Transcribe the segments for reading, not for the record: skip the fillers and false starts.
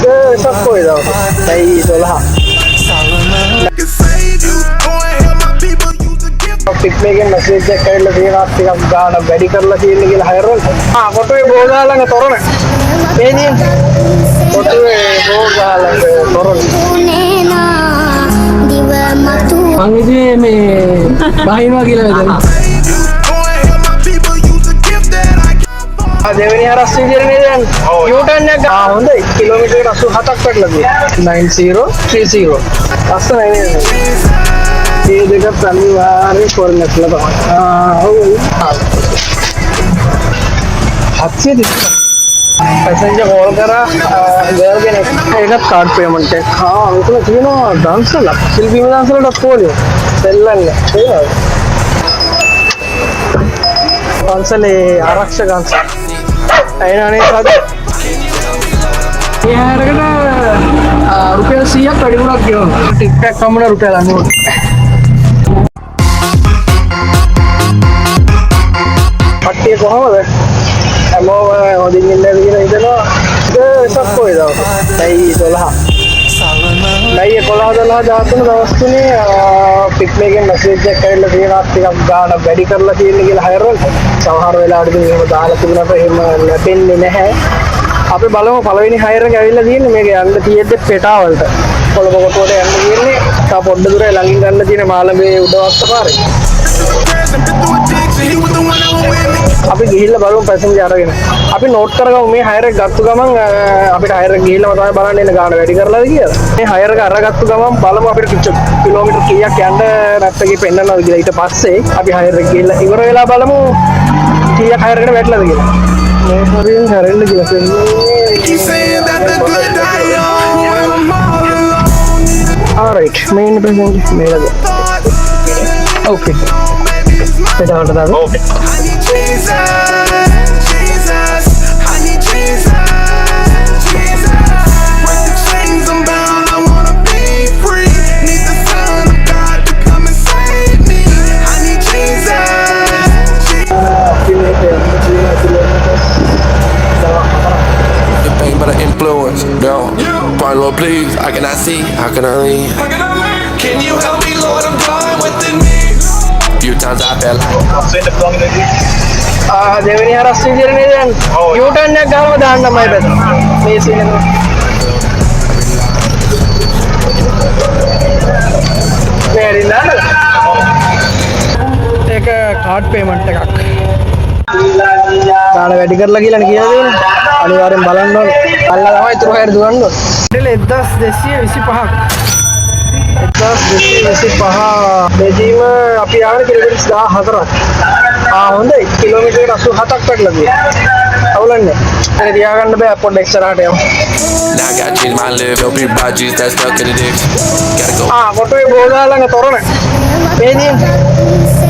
සක්කෝයි දවස. ඇයි 12. පික්මේකෙන් මැසේජ් එකක් ඇවිල්ලා තියෙනවා ටිකක් ගාන වැඩි කරලා තියෙන කියලා හයර් වලට. කොටුවේ බෝගා ළඟ තොරණ. මේ නියම්. කොටුවේ බෝගා ළඟ තොරණ. මං ඉතින් මේ බහිනවා කියලා හිතනවා. දෙවෙනි හරස් විදියට නේද යන්නේ? යූටර්න් එක හොඳයි. කිලෝමීටර් 87ක් පැටලලා තියෙනවා. 9030. ලස්සනයි නේද? මේ දෙක අනිවාර්ය ෆෝර්මැට් ලා තමයි. ඔව්. 730. පැසෙන්ජර් කෝල් කරා ගර්ල් කෙනෙක්. ඒකත් කාඩ් පේමන්ට් එක. මෙතන තියෙනවා ඩාන්සර්ල. සිල්පීම ඩාන්සර්ලට පොලියෝ. දෙල්ලන්නේ. ඒවද? පන්සලේ ආරක්ෂක අංශ. අයනානේ සාද. ඒ හැරකට රුපියල් 100ක් වැඩි වුණක් ගෙවනවා. ටිකට් එකක් කම්මන රුපියල් 90ක්. පට්ටිය කොහමද? හැමෝම හොඳින් ඉන්නද කියලා හිතනවා. සක්කෝයි දවස. ඇයි 12. ඇයි 11 දවස් තුනේ පික්මේකෙන් මැසේජ් එකක් ඇවිල්ලා තියෙනවා ටිකක් ගාන වැඩි කරලා තියෙන කියලා හයර් වලට. සමහර වෙලාවට ඉතින් එහෙම දාලා තිබුණාට එහෙම නැටෙන්නේ නැහැ. අපි බලමු පළවෙනි හයර් එක ඇවිල්ලා තියෙන්නේ මේක යන්න තියෙද්දි පෙටා වලට. කොළඹ කොටුවට යන්න තියෙන්නේ. තා පොඩ්ඩ දුර ළඟින් ගන්න තියෙන මාළඹේ උඩවස්ස පාරේ. අපි ගිහිල්ලා බලමු පැසෙන්ජර් අරගෙන. අපි නෝට් කරගමු මේ හයර් එක ගත්ත ගමන් අපිට හයර් එක ගිහිල්ලාම තමයි බලන්න එන ගාන වැඩි කරලාද කියලා. මේ හයර් එක අරගත්ත ගමන් බලමු අපිට කිලෝමීටර් කීයක් යන්න නැත්නම් පෙන්නනවද කියලා. ඊට පස්සේ අපි හයර් එක ගිහිල්ලා ඉවර වෙලා බලමු කීයක් හයර් එකට වැටලාද කියලා. මේ හරියෙන් හැරෙන්න කියලා alright main passenger මේකද okay පෙටාවට දාන්න okay influence, no. Pardon, Lord, please. I cannot see. How can I leave? Can you help me, Lord? I'm dying within me. Few times I felt like දෙවෙනි හරස් විදියට නේද යන්නේ? U-turn එකක් ගානම දාන්නමයි බෙදලා. මේ සීන එක. මේරිලා. ඒක කාඩ් පේමන්ට් එකක්. ගාන වැඩි කරලා කියලානේ කියලා දෙන්නේ. අනිවාර්යෙන් බලන්න ඕනේ. අල්ලා තමයි ඉතුරු හැර දුවන්න ඕනේ. 1225ක්. 1225 බෙදීම අපි ආවනේ කිලෝමීටර් 14ක්. හොඳයි. කිලෝමීටර් 87ක් පැටලලා තියෙනවා. අවුලන්නේ. ඒක තියාගන්න බෑ පොඩ්ඩක් ඉස්සරහට යමු. now I gotta change my life. Help me buy G's that's stuck in the dicks. Gotta go. කොටුවේ බෝගා ළඟ තොරණ. මේ නියම්.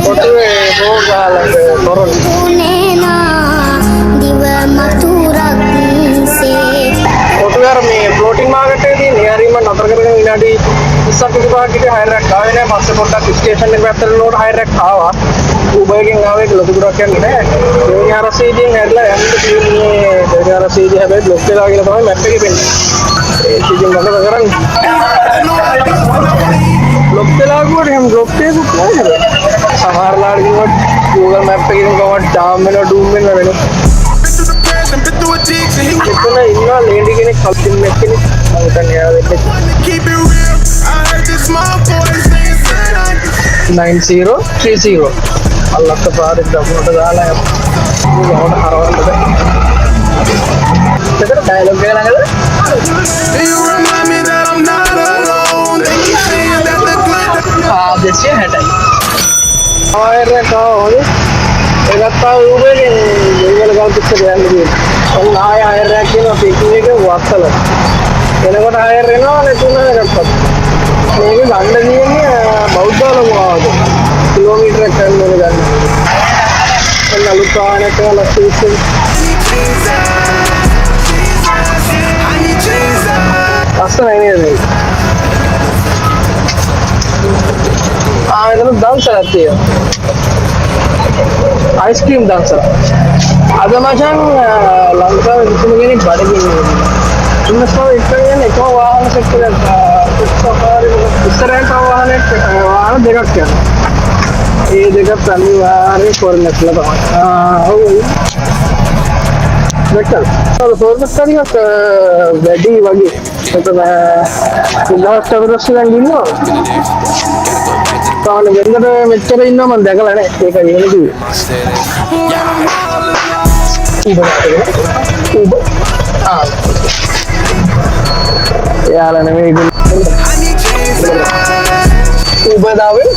කොටුවේ බෝගා ළඟ තොරණ. කොටුවේ මේ ෆ්ලෝටින් මාකට් එකේ තියෙන එයාරිම නතර කරගෙන විනාඩි 20ක් 25ක් විතර හයර් එකක් ආවේ නෑ. පස්සේ පොඩ්ඩක් ස්ටේෂන් එක පැත්තට නෝට හයර් එකක් ආවා. Uber එකෙන් ආවේ ලොකු දුරක් යන්නේ නෑ. දෙවෙනි හරසේදීන් හැරිලා යන්න තියෙන්නේ දෙවෙනි හරසේදී හැබැයි බ්ලොක් වෙලා කියලා තමයි මැප් එකේ පෙන්නන්නේ. ඒක ඉතින් මොකද කරන්නේ? බ්ලොක් වෙලා ගියොත් එහෙම බ්ලොක් එකකුත් නෑ. සමහර ලාට කිව්වොත් Google Map එකකින් කොහොමද ඩාම් වෙනවා ඩූම් වෙනවා වෙනවා. එතන ඉන්නවා ලේඩි කෙනෙක් කල්පින් මැප් කෙනෙක්. මම හිතන්නේ එයා වෙන්නේ 9030 අල්ලක්ක පාරේ දකුණට දාලා යමු. මොකද හරවන්නද? එතන ඩයලොග් එක ළඟද? දෙසිය 60යි. ආයෙත් කවුද? ඒකත් Uber එකෙන් Google ගාවට ඉස්සර යන්න තියෙනවා. ඔන්න ආයෙ හයර් එකක් කියනවා පිකින් එක වත්තල. එනකොට හයර් එනවා නැතුණ එකක්වත්. මේක ගන්න තියෙන්නේ බෞද්ධවල මොනවද? කිලෝමීටර් එකක් ගන්න ඕනේ ගන්න. එන්න අලුත් වාහනයක් කියලා ලස්සන. ලස්සනයි නේද? එතන දාන්සරක් තියෙනවා. අයිස්ක්‍රීම් දාන්සර. අද මචං ලංකාවේ කිසිම කෙනෙක් බඩගින්නේ නැහැ. ඉන්නස්ව ඉස්සරහ එකම වාහන සෙක්ටරයක් සෆාරි ඉස්සරහට වාහන දෙකක් යනවා. ඒ දෙකත් අනිවාර්යයෙන් ෆෝර්නස් ලා තමයි. ඔව්. දැක්කද? ෆෝර්නස් ටිකක් වැඩි වගේ. ඒක ඉල්ලස් අවරස්සෙන් ඉන්නවා. තාන වෙනද මෙච්චර ඉන්නවා මම දැකලා නැහැ. ඒක එහෙම කිව්වේ. උබ යාලා නෙමෙයි උබ දාවේ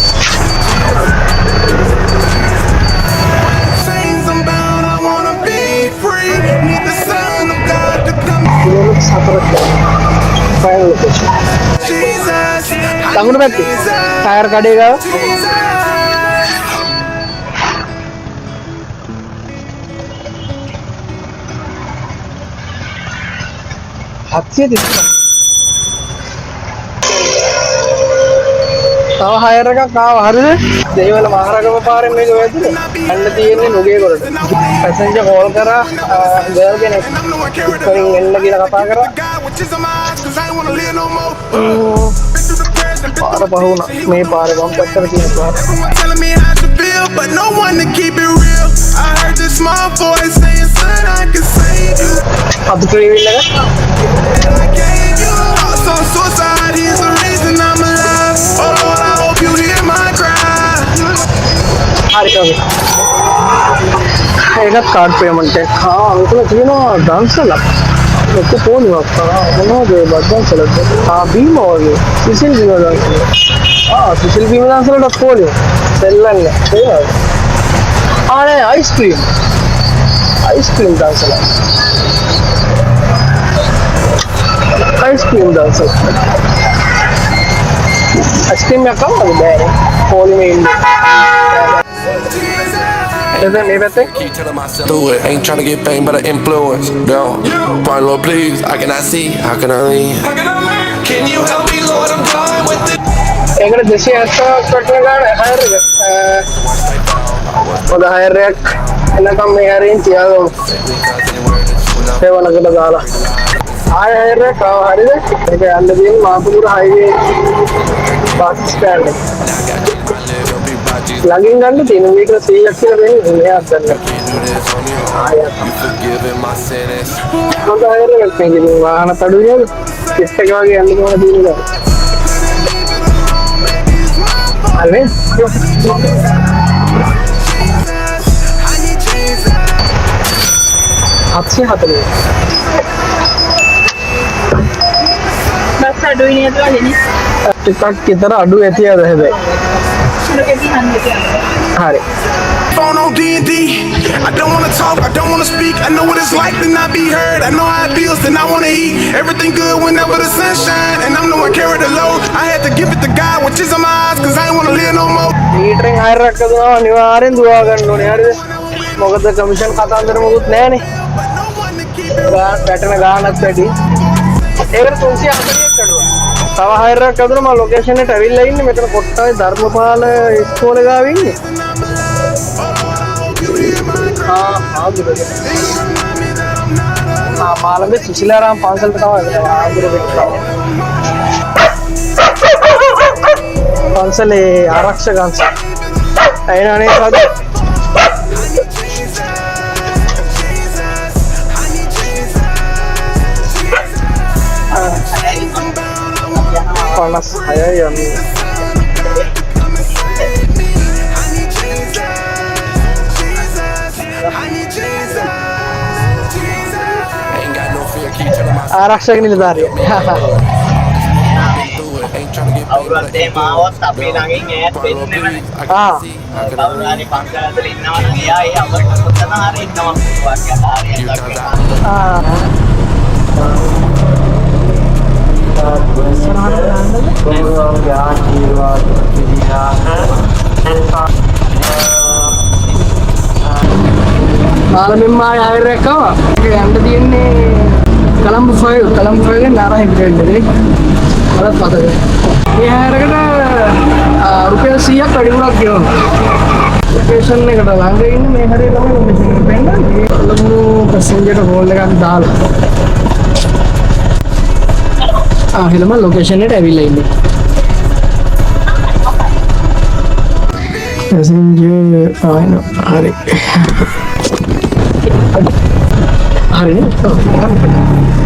final location. Tangguh berarti tayar kade ka? Hatsi di. Tahu hire ka kau harus Dewa Maharaga පාරෙන් මේක වැදුනේ. අන්න තියෙන්නේ නුගේ කොරට. පැසෙන්ජර් කෝල් කරා ගර්ල් කෙනෙක්. ඉතින් එන්න කියලා කතා කරා. පාර පහුණා. මේ පාරේ වම් පැත්තට තියෙන පාර. But no one to keep it real. I heard this small voice saying, son, I can save you. අද ක්‍රීවිල් එක. So suicide is the reason I'm alive. Oh Lord, I hope you hear my cry. හරි ඔකේ. ඒකත් card payment එක. මෙතන තියෙනවා දන්සලක්. ඔක පොලියක් තමයි. මොනවද ඒ බද්දන්සලද? බීම වගේ. සිසිල් බීම දන්සල. සිසිල් බීම දන්සලට පොලිය. සෙල්ලන්නේ. තේරෙනවද? නේ අයිස්ක්‍රීම්. අයිස්ක්‍රීම් දන්සල. අයිස්ක්‍රීම් දන්සල. අයිස්ක්‍රීම් එකක් කවුද බෑනේ. පොලි මේ ඉන්නේ. Keep telling myself do it. Ain't trying to get fame, but I influence. No, Brian, Lord, please. I cannot see. How can I leave? Can you help me, Lord? I'm done with it. ඒකට 270ක් වටන ගාන higher එක. පොද higher එකක් එනකම් මේ හරින් තියාගමු. සේවනකට දාලා. ආය higher එක ආව හරිද? ඒක යන්න තියෙන්නේ මාපුර හයිවේ බස් ස්ටෑන්ඩ් එක. ලගින් ගන්න තියෙන මීටර 100ක් කියලා වෙන්නේ මෙයාත් ගන්න. මොකද හයර් එකක් තියෙන්නේ වාහන තඩු නේද? කිට් එක වගේ යන්න ඕන තියෙනවා. අනේ 740 බස් අඩුයි නේද වලිනේ ටිකක් විතර අඩු ඇතියද හැබැයි හරි Phone on D&D. I don't wanna talk, I don't wanna speak. I know what it's like to not be heard. I know how it feels to not wanna eat. Everything good whenever the sun shine. And I'm the one carry the load. I had to give it to God, which is on my eyes, cause I ain't wanna live no more. මීටරෙන් hire එකක් දුනවා අනිවාර්යෙන් දුවා ගන්න ඕනේ හරිද මොකද commission කතාන්දර මොකුත් නැහනේ වැටෙන ගානක් වැඩි ඒකට 340ක් කඩුවා තව හයර් එකක් දුන්නා මම ලොකේෂන් එකට ඇවිල්ලා ඉන්නේ මෙතන කොට්ටාවේ ධර්මපාල ඉස්කෝලේ ගාව ඉන්නේ මාළඹේ සුසිලාරාම පන්සලට තමයි පන්සලේ ආරක්ෂක අංශ ඇයිනේ සාදු panas saya yang ආරක්ෂක නිලධාරිය අවුරුද්දේ මාවත් අපේ ළඟින් ඈත් වෙන්නේ නැහැ. කවුරුහරි පන්සල ඇතුලේ ඉන්නවා නම් එයා ඒ අපිට කොතන හරි ඉන්නවා මාළඹින් මාය හයර් එකක් ආවා. ඒක යන්න තියෙන්නේ කොළඹ 5 ගෙන් නාරා හිටෙන්නේ. අරත් පතක. මේ හයර් එකට රුපියල් 100ක් වැඩි වුණා කියනවා. ලොකේෂන් එකට ළඟ ඉන්නේ මේ හරිය තමයි ලොකේෂන් එක පෙන්නන්නේ. කොළඹ පැසෙන්ජර් හෝල් එකක් දාලා. එහෙලම ලොකේෂන් එකට ඇවිල්ලා ඉන්නේ. පැසෙන්ජර් ආයෙන හරි. හරිනේ.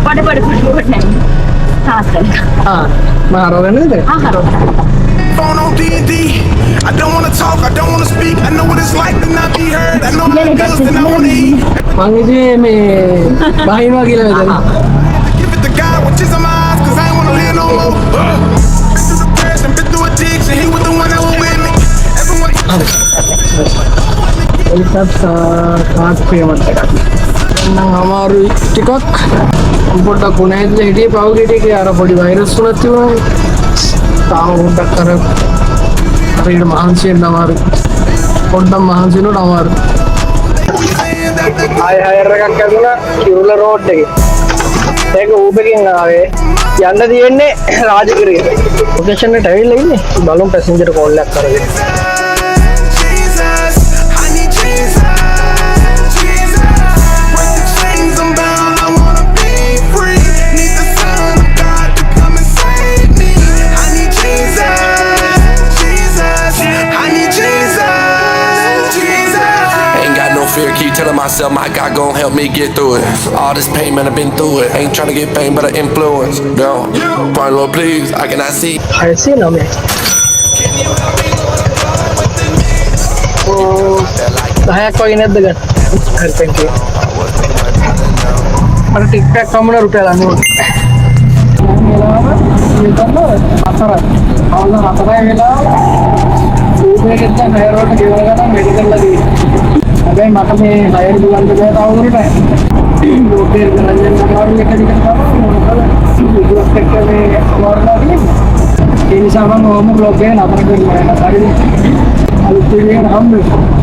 පොඩ තාත්තල. මාරවන්නේද? Phone on D&D. I don't wanna talk, I don't wanna speak. I know what it's like to not be heard. I know how it feels to not wanna eat. මං ඉතින් මේ බහිනවා කියලා මෙතන. Give it to God, which is in my eyes, cause I ain't wanna live no more. Been through depression, been through addiction. He was the one that was with me. Everyone. ඒකත් card payment එකක්. නම් අමාරුයි ටිකක්. පොඩ්ඩක් උණයිද හිටියේ පහුගිය ටිකේ අර පොඩි වෛරස් උනත් තිබුණා. තාම පොඩ්ඩක් අර හරියට මහන්සි වෙන්න අමාරුයි. පොඩ්ඩක් මහන්සි වෙනවට අමාරුයි. ආයෙ හයර් එකක් ඇදුණා කිවුල රෝඩ් එකේ. ඒක ඌබෙකින් ආවේ යන්න තියෙන්නේ රාජගිරිය. ලොකේෂන් එකට ඇවිල්ලා ඉන්නේ. බලමු පැසෙන්ජර් කෝල් එකක් කරගෙන. Jesus, I need Jesus. Jesus, break the chains I'm bound. I wanna be free. Need the Son of God to come and save me. I need Jesus. Jesus, I need Jesus. Jesus. Ain't got no fear, keep telling myself my God gon' help me get through it. All this pain, man, I've been through it. Ain't tryna get fame, but I influence. No, Brian, Lord, please, I cannot see. හයසේ නම. දහයක් වගේ නැද්ද ගන්න? හරි thank you. අර ticket එක කමුණ රුපියල් 90. හැබැයි මට මේ හයර් දුවන්න බෑ තවදුරට. ලෝකේ රංජන් නගාරු එක දිගට තමයි මොකද එක්ක මේ වර්ණා තියෙන්නේ. ඒ නිසා මම ඕම බ්ලොග් එක නතර කරලා හරිද? අලුත් වීඩියෝ එක හම්බෙන්නේ.